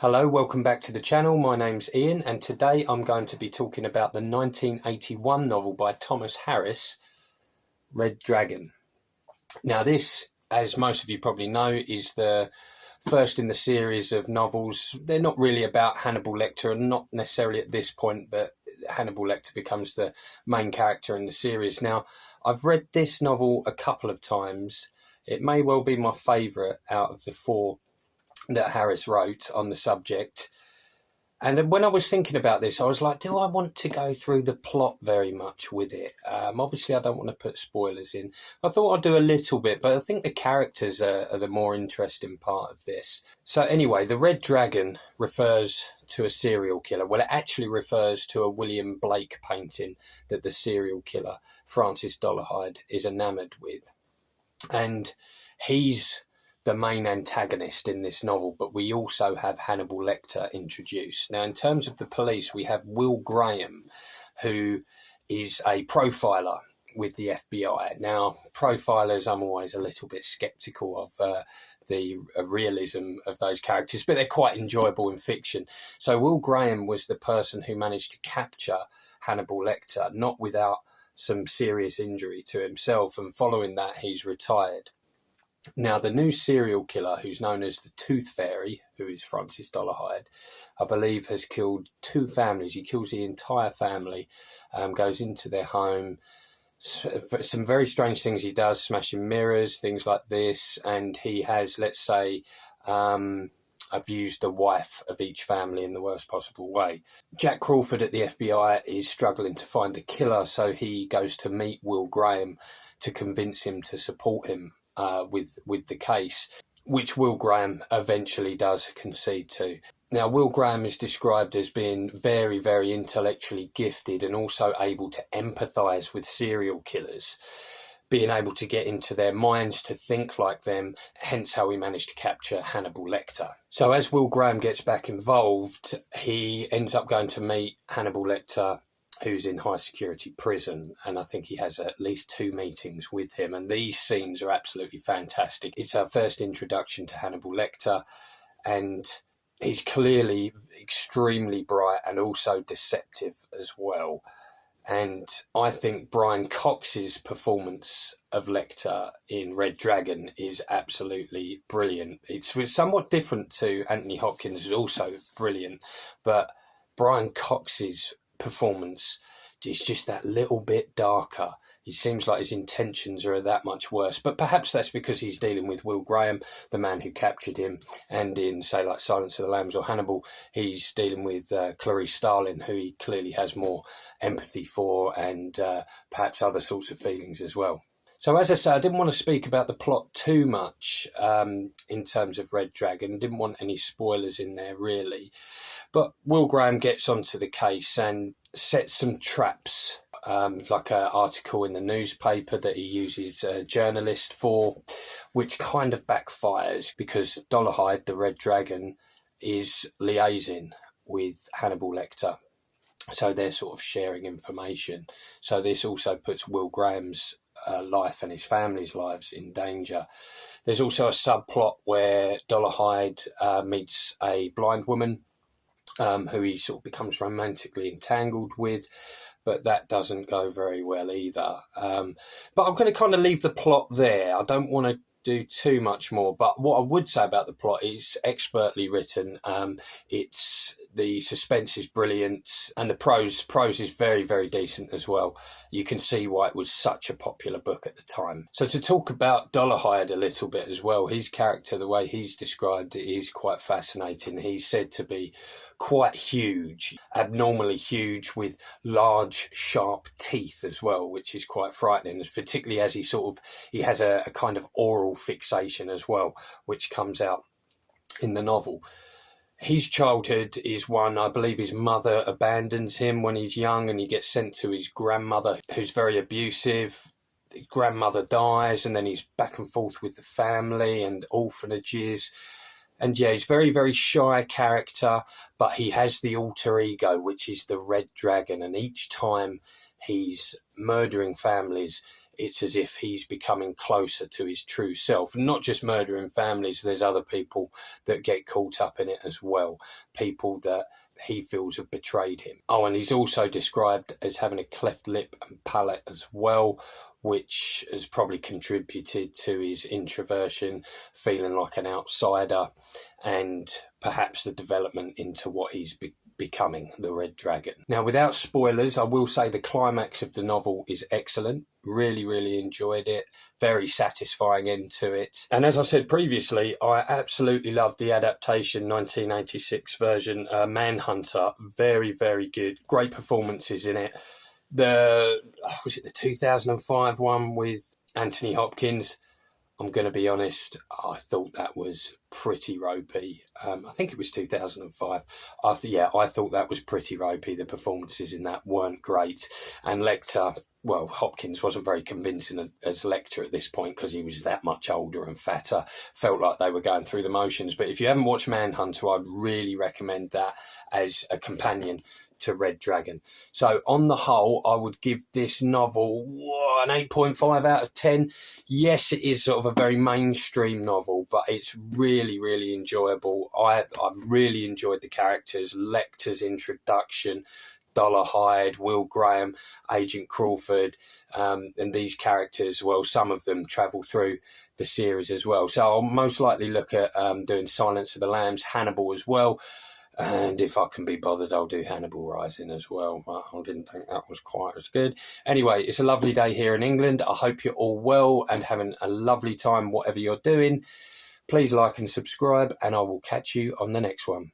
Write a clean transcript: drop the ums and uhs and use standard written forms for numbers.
Hello, welcome back to the channel. My name's Ian, and today I'm going to be talking about the 1981 novel by Thomas Harris, Red Dragon. Now this, as most of you probably know, is the first in the series of novels. They're not really about Hannibal Lecter, and not necessarily at this point, but Hannibal Lecter becomes the main character in the series. Now, I've read this novel a couple of times. It may well be my favourite out of the four that Harris wrote on the subject. And when I was thinking about this, I was like, do I want to go through the plot very much with it? Obviously, I don't want to put spoilers in. I thought I'd do a little bit, but I think the characters are the more interesting part of this. So anyway, the Red Dragon refers to a serial killer. Well, it actually refers to a William Blake painting that the serial killer, Francis Dolarhyde, is enamoured with. And he's the main antagonist in this novel, but we also have Hannibal Lecter introduced. Now, in terms of the police, we have Will Graham, who is a profiler with the FBI. Now, profilers, I'm always a little bit sceptical of the realism of those characters, but they're quite enjoyable in fiction. So Will Graham was the person who managed to capture Hannibal Lecter, not without some serious injury to himself, and following that, he's retired. Now, the new serial killer, who's known as the Tooth Fairy, who is Francis Dolarhyde, I believe has killed two families. He kills the entire family, goes into their home. Some very strange things he does, smashing mirrors, things like this. And he has, let's say, abused the wife of each family in the worst possible way. Jack Crawford at the FBI is struggling to find the killer, so he goes to meet Will Graham to convince him to support him with the case, which Will Graham eventually does concede to. Now, Will Graham is described as being very, very intellectually gifted and also able to empathise with serial killers, being able to get into their minds, to think like them, hence how he managed to capture Hannibal Lecter. So as Will Graham gets back involved, he ends up going to meet Hannibal Lecter, who's in high security prison, and I think he has at least 2 meetings with him, and these scenes are absolutely fantastic. It's our first introduction to Hannibal Lecter, and he's clearly extremely bright and also deceptive as well. And I think Brian Cox's performance of Lecter in Red Dragon is absolutely brilliant. It's somewhat different to Anthony Hopkins, who's also brilliant, but Brian Cox's performance is just that little bit darker. He seems like his intentions are that much worse, but perhaps that's because he's dealing with Will Graham, the man who captured him, and in, say, like Silence of the Lambs or Hannibal, he's dealing with Clarice Starling, who he clearly has more empathy for, and perhaps other sorts of feelings as well. So as I say, I didn't want to speak about the plot too much in terms of Red Dragon. Didn't want any spoilers in there, really. But Will Graham gets onto the case and sets some traps, like an article in the newspaper that he uses a journalist for, which kind of backfires because Dolarhyde, the Red Dragon, is liaising with Hannibal Lecter. So they're sort of sharing information. So this also puts Will Graham's life and his family's lives in danger. There's also a subplot where Dolarhyde meets a blind woman who he sort of becomes romantically entangled with, but that doesn't go very well either. But I'm going to kind of leave the plot there. I don't want to do too much more, but what I would say about the plot is expertly written. The suspense is brilliant, and the prose is very, very decent as well. You can see why it was such a popular book at the time. So to talk about Dolarhyde a little bit as well, his character, the way he's described it, is quite fascinating. He's said to be quite huge, abnormally huge, with large, sharp teeth as well, which is quite frightening, particularly as he has a kind of oral fixation as well, which comes out in the novel. His childhood is one, I believe his mother abandons him when he's young and he gets sent to his grandmother, who's very abusive. His grandmother dies, and then he's back and forth with the family and orphanages. And yeah, he's a very, very shy character, but he has the alter ego, which is the Red Dragon. And each time he's murdering families, it's as if he's becoming closer to his true self. Not just murdering families, there's other people that get caught up in it as well, people that he feels have betrayed him. Oh, and he's also described as having a cleft lip and palate as well, which has probably contributed to his introversion, feeling like an outsider, and perhaps the development into what he's becoming, the Red Dragon. Now, without spoilers, I will say the climax of the novel is excellent. Really, really enjoyed it. Very satisfying end to it. And as I said previously, I absolutely loved the adaptation 1986 version, Manhunter. Very, very good. Great performances in it. Was it the 2005 one with Anthony Hopkins? I'm going to be honest, I thought that was pretty ropey. I think it was 2005. I thought that was pretty ropey. The performances in that weren't great. And Lecter, well, Hopkins wasn't very convincing as Lecter at this point because he was that much older and fatter. Felt like they were going through the motions. But if you haven't watched Manhunter, I'd really recommend that as a companion to Red Dragon. So on the whole, I would give this novel an 8.5 out of 10. Yes, it is sort of a very mainstream novel, but it's really, really enjoyable. I really enjoyed the characters, Lecter's introduction, Dolarhyde, Will Graham, Agent Crawford, and these characters, well, some of them travel through the series as well. So I'll most likely look at doing Silence of the Lambs, Hannibal as well. And if I can be bothered, I'll do Hannibal Rising as well. I didn't think that was quite as good. Anyway, it's a lovely day here in England. I hope you're all well and having a lovely time, whatever you're doing. Please like and subscribe, and I will catch you on the next one.